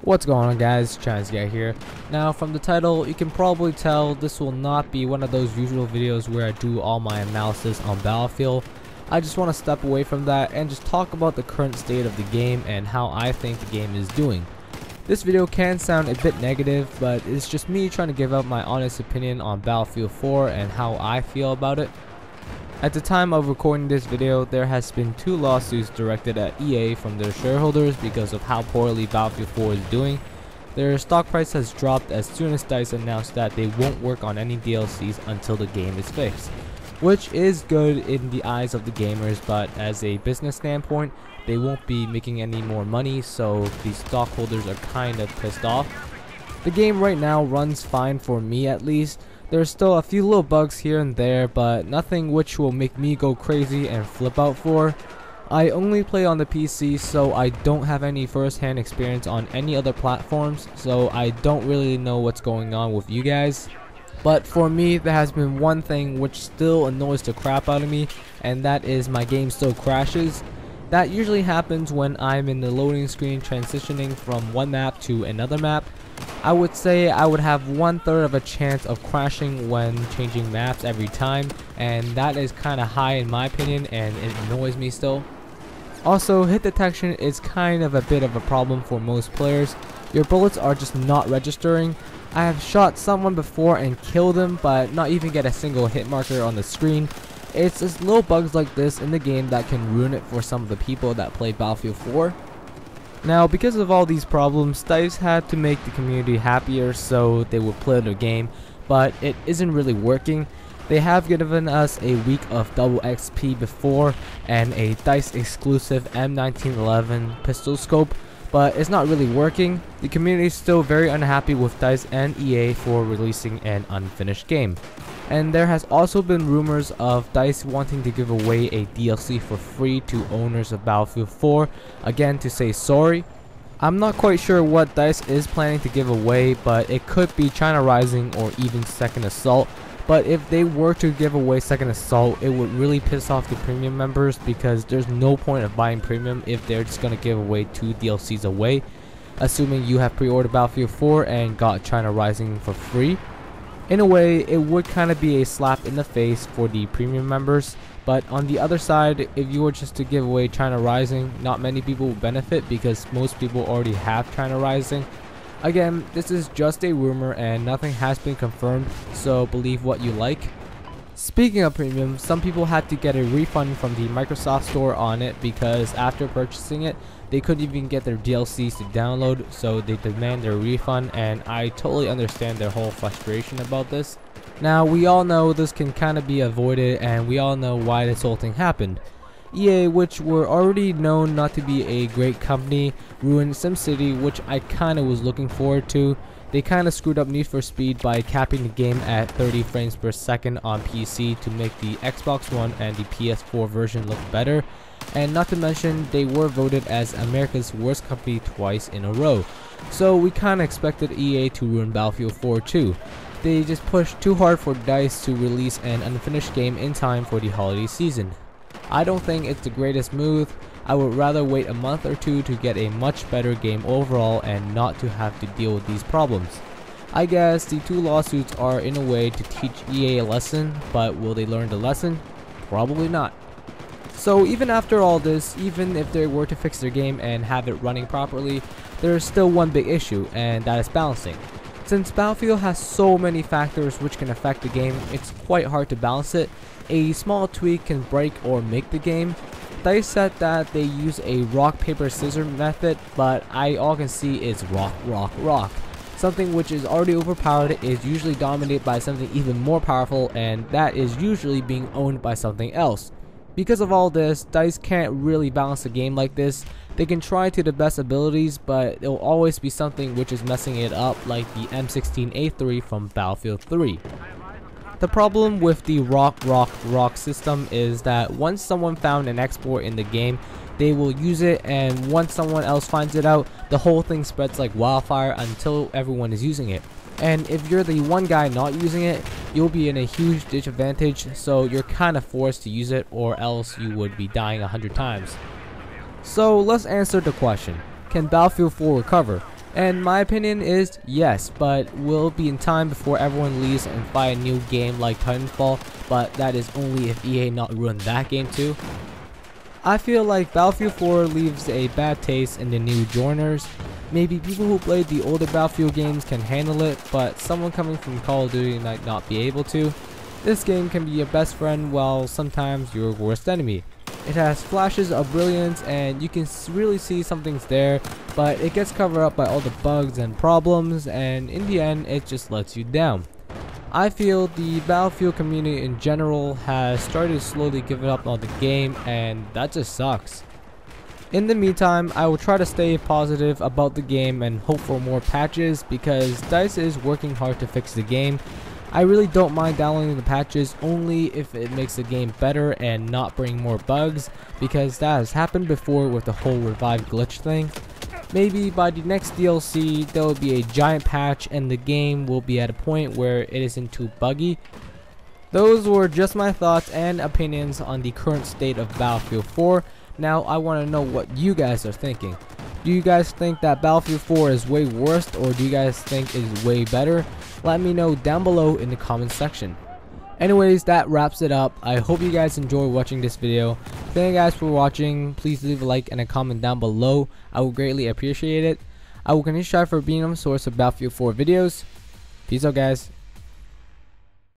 What's going on, guys? Guy here. Now, from the title, you can probably tell this will not be one of those usual videos where I do all my analysis on Battlefield. I just want to step away from that and just talk about the current state of the game and how I think the game is doing. This video can sound a bit negative, but it's just me trying to give out my honest opinion on Battlefield 4 and how I feel about it. At the time of recording this video, there has been 2 lawsuits directed at EA from their shareholders because of how poorly Battlefield 4 is doing. Their stock price has dropped as soon as DICE announced that they won't work on any DLCs until the game is fixed, which is good in the eyes of the gamers, but as a business standpoint, they won't be making any more money, so the stockholders are kind of pissed off. The game right now runs fine for me, at least. There's still a few little bugs here and there, but nothing which will make me go crazy and flip out for. I only play on the PC, so I don't have any first-hand experience on any other platforms, so I don't really know what's going on with you guys. But for me, there has been one thing which still annoys the crap out of me, and that is my game still crashes. That usually happens when I'm in the loading screen transitioning from one map to another map. I would say I would have 1/3 of a chance of crashing when changing maps every time, and that is kinda high in my opinion, and it annoys me still. Also, hit detection is kind of a bit of a problem for most players. Your bullets are just not registering. I have shot someone before and killed them, but not even get a single hit marker on the screen. It's just little bugs like this in the game that can ruin it for some of the people that play Battlefield 4. Now, because of all these problems, DICE had to make the community happier so they would play the game, but it isn't really working. They have given us a week of double XP before and a DICE exclusive M1911 pistol scope, but it's not really working. The community is still very unhappy with DICE and EA for releasing an unfinished game. And there has also been rumors of DICE wanting to give away a DLC for free to owners of Battlefield 4, again to say sorry. I'm not quite sure what DICE is planning to give away, but it could be China Rising or even Second Assault. But if they were to give away Second Assault, it would really piss off the premium members because there's no point of buying premium if they're just going to give away 2 DLCs away, assuming you have pre-ordered Battlefield 4 and got China Rising for free. In a way, it would kind of be a slap in the face for the premium members, but on the other side, if you were just to give away China Rising, not many people will benefit because most people already have China Rising. Again, this is just a rumor and nothing has been confirmed, so believe what you like. Speaking of premium, some people had to get a refund from the Microsoft store on it because after purchasing it, they couldn't even get their DLCs to download, so they demand their refund, and I totally understand their whole frustration about this. Now, we all know this can kind of be avoided, and we all know why this whole thing happened. EA, which were already known not to be a great company, ruined SimCity, which I kind of was looking forward to. They kind of screwed up Need for Speed by capping the game at 30 frames per second on PC to make the Xbox One and the PS4 version look better. And not to mention, they were voted as America's worst company twice in a row. So we kinda expected EA to ruin Battlefield 4 too. They just pushed too hard for DICE to release an unfinished game in time for the holiday season. I don't think it's the greatest move. I would rather wait a month or 2 to get a much better game overall and not to have to deal with these problems. I guess the 2 lawsuits are in a way to teach EA a lesson, but will they learn the lesson? Probably not. So even after all this, even if they were to fix their game and have it running properly, there is still one big issue, and that is balancing. Since Battlefield has so many factors which can affect the game, it's quite hard to balance it. A small tweak can break or make the game. DICE said that they use a rock, paper, scissors method, but I all can see is rock, rock, rock. Something which is already overpowered is usually dominated by something even more powerful, and that is usually being owned by something else. Because of all this, DICE can't really balance a game like this. They can try to the best abilities, but it will always be something which is messing it up, like the M16A3 from Battlefield 3. The problem with the rock, rock, rock system is that once someone found an exploit in the game, they will use it, and once someone else finds it out, the whole thing spreads like wildfire until everyone is using it. And if you're the one guy not using it, you'll be in a huge disadvantage, so you're kind of forced to use it, or else you would be dying 100 times. So let's answer the question, can Battlefield 4 recover? And my opinion is yes, but will be in time before everyone leaves and buy a new game like Titanfall, but that is only if EA not ruin that game too. I feel like Battlefield 4 leaves a bad taste in the new joiners. Maybe people who played the older Battlefield games can handle it, but someone coming from Call of Duty might not be able to. This game can be your best friend while sometimes your worst enemy. It has flashes of brilliance and you can really see something's there, but it gets covered up by all the bugs and problems, and in the end it just lets you down. I feel the Battlefield community in general has started to slowly give up on the game, and that just sucks. In the meantime, I will try to stay positive about the game and hope for more patches, because DICE is working hard to fix the game. I really don't mind downloading the patches only if it makes the game better and not bring more bugs, because that has happened before with the whole revive glitch thing. Maybe by the next DLC there will be a giant patch and the game will be at a point where it isn't too buggy. Those were just my thoughts and opinions on the current state of Battlefield 4. Now I want to know what you guys are thinking. Do you guys think that Battlefield 4 is way worse, or do you guys think it is way better? Let me know down below in the comment section. Anyways, that wraps it up. I hope you guys enjoyed watching this video. Thank you guys for watching. Please leave a like and a comment down below. I would greatly appreciate it. I will continue to strive for being a source of Battlefield 4 videos. Peace out, guys.